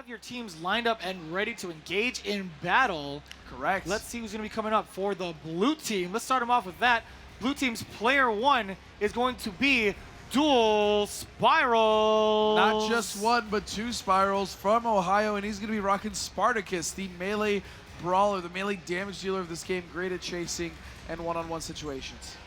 have your teams lined up and ready to engage in battle. Correct. Let's see who's going to be coming up for the blue team. Let's start them off with that. Blue team's player 1 is going to be DualSpirals. Not just one, but 2 Spirals from Ohio, and he's going to be rocking Spartacus, the melee brawler, the melee damage dealer of this game, great at chasing and one-on-one situations.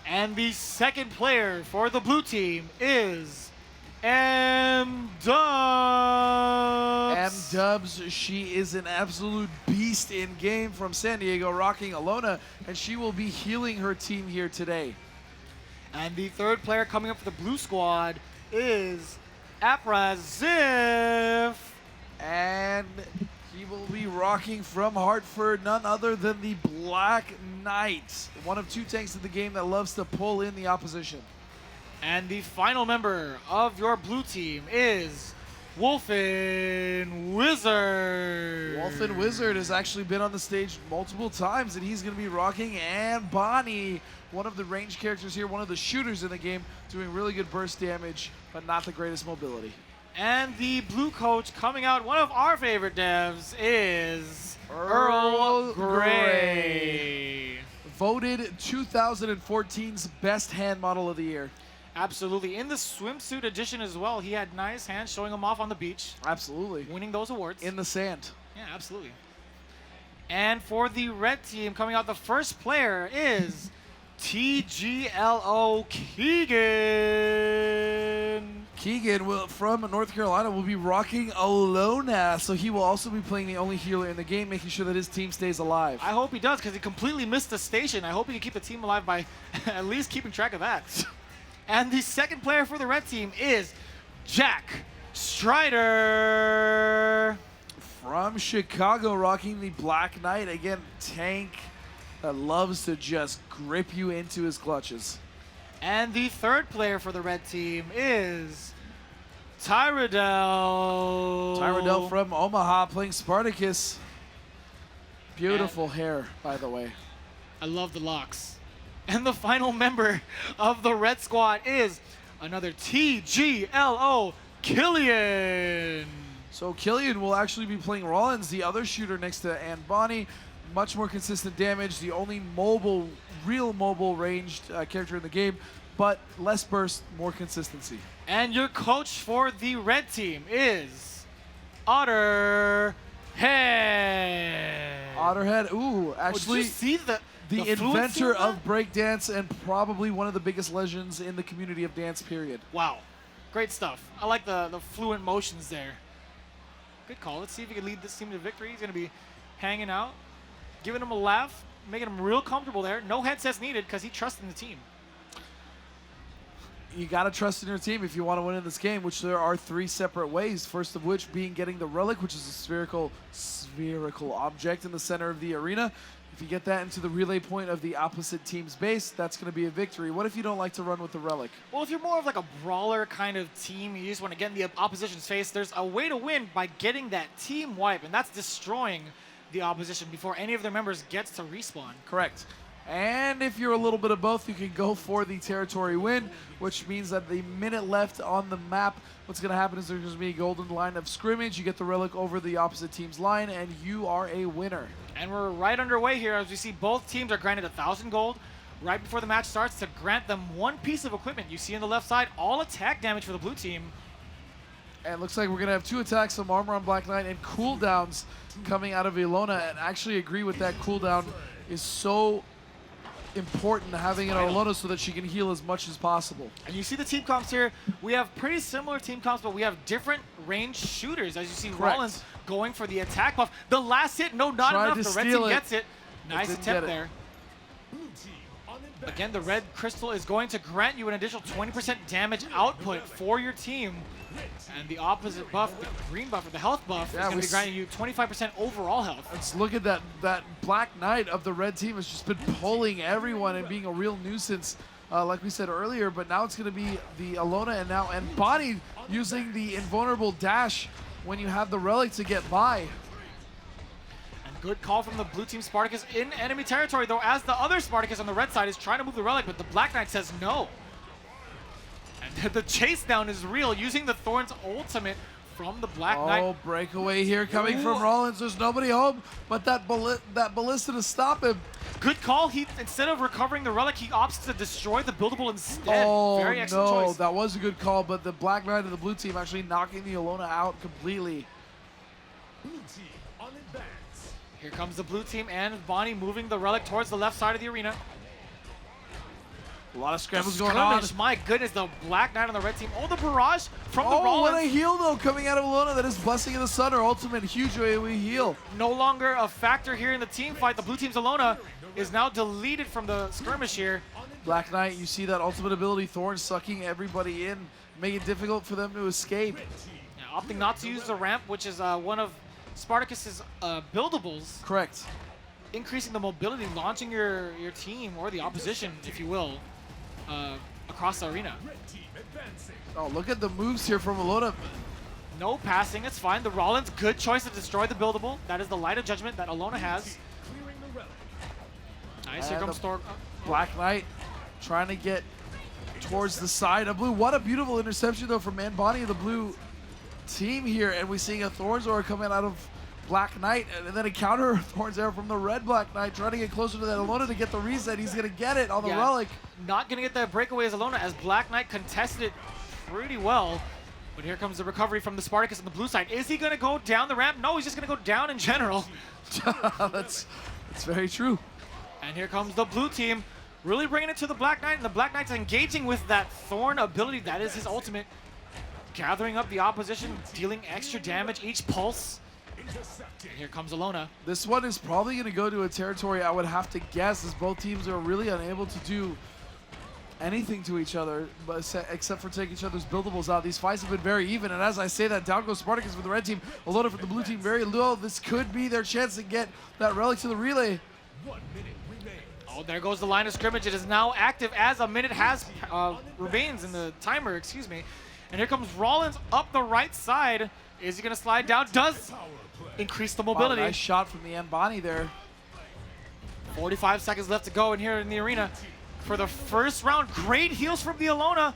And the second player for the blue team is M-Dubs. M-Dubs, she is an absolute beast in game from San Diego, rocking Alona, and she will be healing her team here today. And the third player coming up for the blue squad is Apraxif. And he will be rocking from Hartford, none other than the Black Knight, one of 2 tanks in the game that loves to pull in the opposition. And the final member of your blue team is WolfenWZRD. WolfenWZRD has actually been on the stage multiple times, and he's going to be rocking and Bonnie, one of the range characters here, one of the shooters in the game, doing really good burst damage, but not the greatest mobility. And the blue coach coming out, one of our favorite devs, is EarlGrey. Voted 2014's best hand model of the year. Absolutely. In the swimsuit edition as well, he had nice hands showing him off on the beach. Absolutely. Winning those awards. In the sand. Yeah, absolutely. And for the red team, coming out, the first player is TGLO-Keagan. Keagan from North Carolina will be rocking Alona, so he will also be playing the only healer in the game, making sure that his team stays alive. I hope he does, because he completely missed the station. I hope he can keep the team alive by at least keeping track of that. And the second player for the red team is JackStrider. From Chicago, rocking the Black Knight. Again, tank that loves to just grip you into his clutches. And the third player for the red team is Tyridel. Tyridel from Omaha playing Spartacus. Beautiful hair, by the way. I love the locks. And the final member of the red squad is another TGLO-Killian. So Killian will actually be playing Rollins, the other shooter next to Ann Bonnie. Much more consistent damage, the only mobile, real mobile ranged character in the game, but less burst, more consistency. And your coach for the red team is Otterhead. Otterhead, ooh, actually did you see the inventor of breakdance and probably one of the biggest legends in the community of dance, period. Wow, great stuff. I like the fluent motions there. Good call. Let's see if he can lead this team to victory. He's going to be hanging out, giving him a laugh, making him real comfortable there. No headsets needed because he trusts in the team. You got to trust in your team if you want to win in this game, which there are 3 separate ways. First of which being getting the relic, which is a spherical object in the center of the arena. If you get that into the relay point of the opposite team's base, that's going to be a victory. What if you don't like to run with the relic? Well, if you're more of like a brawler kind of team, you just want to get in the opposition's face, there's a way to win by getting that team wipe, and that's destroying the opposition before any of their members gets to respawn. Correct. And if you're a little bit of both, you can go for the territory win, which means that the minute left on the map, what's going to happen is there's going to be a golden line of scrimmage. You get the relic over the opposite team's line, and you are a winner. And we're right underway here as we see both teams are granted 1,000 gold right before the match starts to grant them 1 piece of equipment. You see on the left side, all attack damage for the blue team. And it looks like we're going to have 2 attacks, some armor on Black Knight, and cooldowns coming out of Ilona. And I actually agree with that. Cooldown is so important having it on Alona so that she can heal as much as possible. And you see the team comps here. We have pretty similar team comps, but we have different range shooters. As you see, Correct. Rollins going for the attack buff. The last hit, no, not Tried enough. to The red steal team it. gets it. Nice attempt there. Again, the red crystal is going to grant you an additional 20% damage output for your team. And the opposite buff, the green buff, or the health buff, is going to be granting you 25% overall health. Let's look at that. That Black Knight of the red team has just been pulling everyone and being a real nuisance, like we said earlier. But now it's going to be the Alona and Bonnie using the invulnerable dash when you have the relic to get by. And good call from the blue team Spartacus in enemy territory, though, as the other Spartacus on the red side is trying to move the relic, but the Black Knight says no. And the chase down is real, using the Thorn's ultimate from the Black Knight. Oh, breakaway here coming from Rollins. There's nobody home, but that ballista to stop him. Good call. He, instead of recovering the relic, he opts to destroy the buildable instead. Oh, Very excellent no, choice. that was a good call, but the Black Knight of the blue team actually knocking the Alona out completely. Blue team on advance. Here comes the blue team and Bonnie moving the relic towards the left side of the arena. A lot of scrambles The going on. skirmish, my goodness, the Black Knight on the red team. Oh, the barrage from the Oh, Rollins. what a heal though coming out of Alona. That is Blessing of the Sun, her ultimate huge AoE heal. No longer a factor here in the team fight. The blue team's Alona is now deleted from the skirmish here. Black Knight, you see that ultimate ability, Thorn sucking everybody in, making it difficult for them to escape. Yeah, opting not to use the ramp, which is one of Spartacus's buildables, Correct. increasing the mobility, launching your team or the opposition, if you will, across the arena. Red team advancing. Oh, look at the moves here from Alona. No passing, it's fine. The Rollins, good choice to destroy the buildable. That is the light of judgment that Alona has. Clearing the relic. Nice, here And comes the Thor. Black Knight trying to get towards the side of blue. What a beautiful interception though from Bonnie of the blue team here. And we're seeing a Thorn's Aura coming out of Black Knight, and then a counter Thorn's Arrow from the red Black Knight, trying to get closer to that Alona to get the reset. He's gonna get it on the Yeah. relic. Not going to get that breakaway as Alona, as Black Knight contested it pretty well. But here comes the recovery from the Spartacus on the blue side. Is he going to go down the ramp? No, he's just going to go down in general. that's very true. And here comes the blue team, really bringing it to the Black Knight, and the Black Knight's engaging with that Thorn ability. That is his ultimate. Gathering up the opposition, dealing extra damage each pulse. Intercepting. And here comes Alona. This one is probably going to go to a territory I would have to guess, as both teams are really unable to do anything to each other but except for take each other's buildables out. These fights have been very even, and as I say that, down goes Spartacus for the red team, Alona for the blue team very low. This could be their chance to get that relic to the relay. 1 minute remains. Oh, there goes the line of scrimmage. It is now active as a minute has remains in the timer, excuse me. And here comes Rollins up the right side. Is he going to slide down? Does Power play. increase the Wow, mobility. nice shot from the Bonnie there. 45 seconds left to go in here in the arena for the first round. Great heals from the Alona.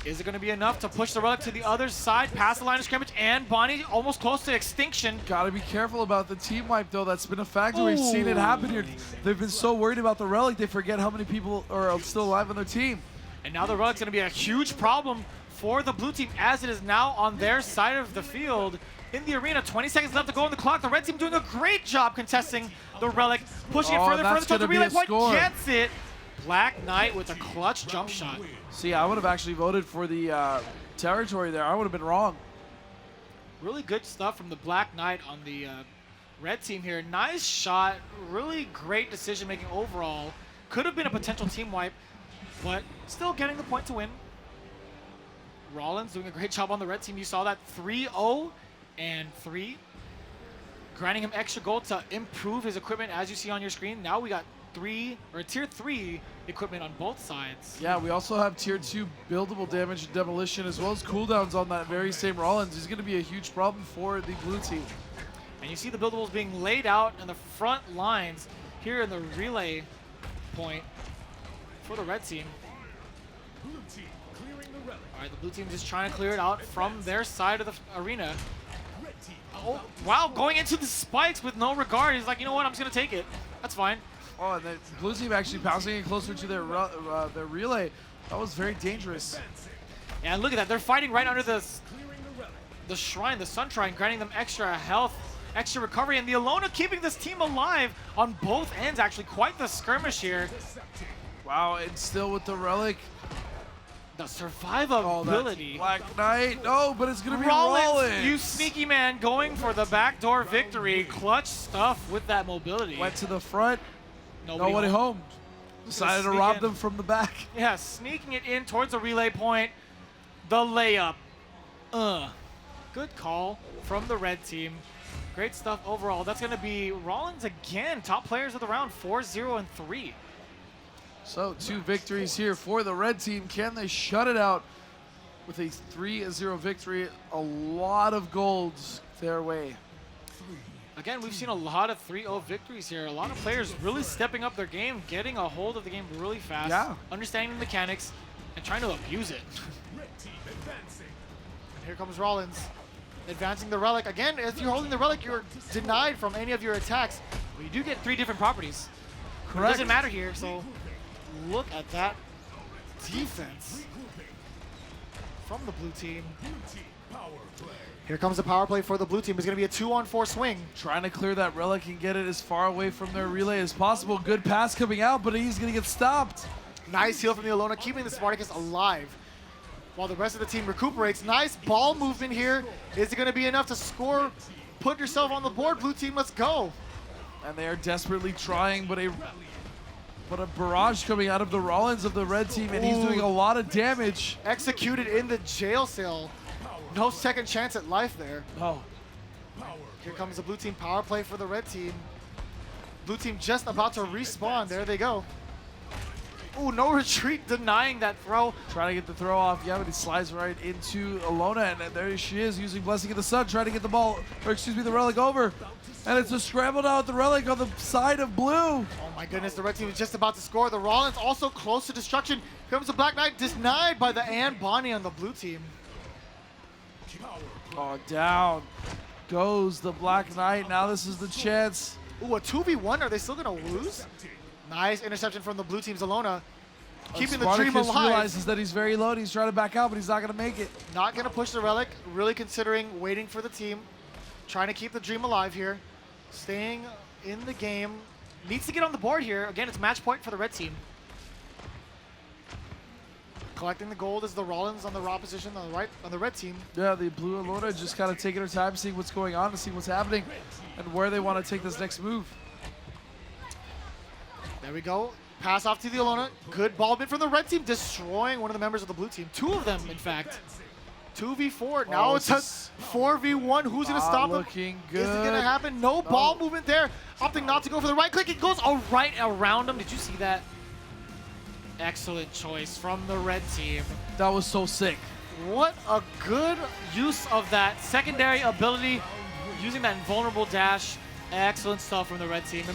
Is it going to be enough to push the relic to the other side, past the line of scrimmage, and Bonnie almost close to extinction? Gotta be careful about the team wipe though. That's been a factor. We've seen it happen here. They've been so worried about the relic, they forget how many people are still alive on their team. And now the relic's going to be a huge problem for the blue team, as it is now on their side of the field in the arena. 20 seconds left to go on the clock. The red team doing a great job contesting the relic, pushing it further that's towards the gonna be relay a point. score. Gets it. Black Knight with a clutch jump shot. See, I would have actually voted for the territory there. I would have been wrong. Really good stuff from the Black Knight on the red team here. Nice shot. Really great decision making overall. Could have been a potential team wipe, but still getting the point to win. Rollins doing a great job on the red team. You saw that 3-0 and 3. Grinding him extra gold to improve his equipment, as you see on your screen. Now we got tier 3 equipment on both sides. Yeah, we also have tier 2 buildable damage and demolition, as well as cooldowns on that very same Rollins. He's going to be a huge problem for the blue team. And you see the buildables being laid out in the front lines here in the relay point for the red team. Blue team clearing the relic. All right, the blue team just trying to clear it out from their side of the arena. Red team. Oh, wow, going into the spikes with no regard. He's like, you know what, I'm just going to take it. That's fine. Oh, and the blue team actually bouncing in closer to their relay. That was very dangerous. Advancing. And look at that. They're fighting right under Clearing the relic. the shrine, the sun shrine, granting them extra health, extra recovery. And the Alona keeping this team alive on both ends. Actually, quite the skirmish here. Intercepting. Wow, and still with the relic. The survivability. Black Knight. No, but it's going to be Rollins. You sneaky man, going for the backdoor victory. Clutch stuff with that mobility. Went to the front. Nobody Nobody home. home. Decided to sneak rob in. them from the back. Yeah, sneaking it in towards the relay point. The layup. Good call from the red team. Great stuff overall. That's going to be Rollins again. Top players of the round, 4-0 and 3. So 2 victories here for the red team. Can they shut it out with a 3-0 victory? A lot of golds their way. Again, we've seen a lot of 3-0 victories here. A lot of players really stepping up their game, getting a hold of the game really fast, Yeah. understanding the mechanics, and trying to abuse it. Red team advancing. And here comes Rollins. advancing the relic. Again, if you're holding the relic, you're denied from any of your attacks. But you do get 3 different properties. Correct. It doesn't matter here, so look at that defense from the blue team. Here comes the power play for the blue team. It's going to be a 2-on-4 swing. Trying to clear that relic and get it as far away from their relay as possible. Good pass coming out, but he's going to get stopped. Nice heal from the Alona, keeping the Spartacus alive while the rest of the team recuperates. Nice ball movement here. Is it going to be enough to score? Put yourself on the board, blue team. Let's go. And they are desperately trying, but a barrage coming out of the Rollins of the red team, and he's doing a lot of damage. Executed in the jail cell. No second chance at life there. Oh, Here comes the blue team power play for the red team. Blue team just about to respawn. There they go. Ooh, no retreat, denying that throw. trying to get the throw off. Yeah, but he slides right into Alona, and there she is using Blessing of the Sun, trying to get the ball, or excuse me, the relic over. And it's a scramble now with the relic on the side of blue. Oh my goodness, the red team is just about to score. The Rollins also close to destruction. Here comes the Black Knight, denied by the Ann Bonnie on the blue team. Oh, down goes the Black Knight. Now this is the chance. Ooh, a 2v1, are they still gonna lose? Nice interception from the blue team's Alona. Keeping the dream Spartacus alive. realizes that he's very low and he's trying to back out, but he's not going to make it. Not gonna push the relic, really considering waiting for the team. Trying to keep the dream alive here. Staying in the game. Needs to get on the board here. Again, it's match point for the red team. Collecting the gold is the Rollins on the raw position on the right on the red team. Yeah, the blue Alona just kind of taking her time, seeing what's going on, and seeing what's happening, and where they want to take this next move. There we go. Pass off to the Alona. Good ball bit from the red team, destroying one of the members of the blue team. 2 of them, in fact. 2v4. Now it's a 4v1. Who's going to stop him? Looking good. Is it going to happen? No ball movement there. Opting not to go for the right click. It goes right around him. Did you see that? Excellent choice from the red team. That was so sick. What a good use of that secondary ability. Using that invulnerable dash. Excellent stuff from the red team.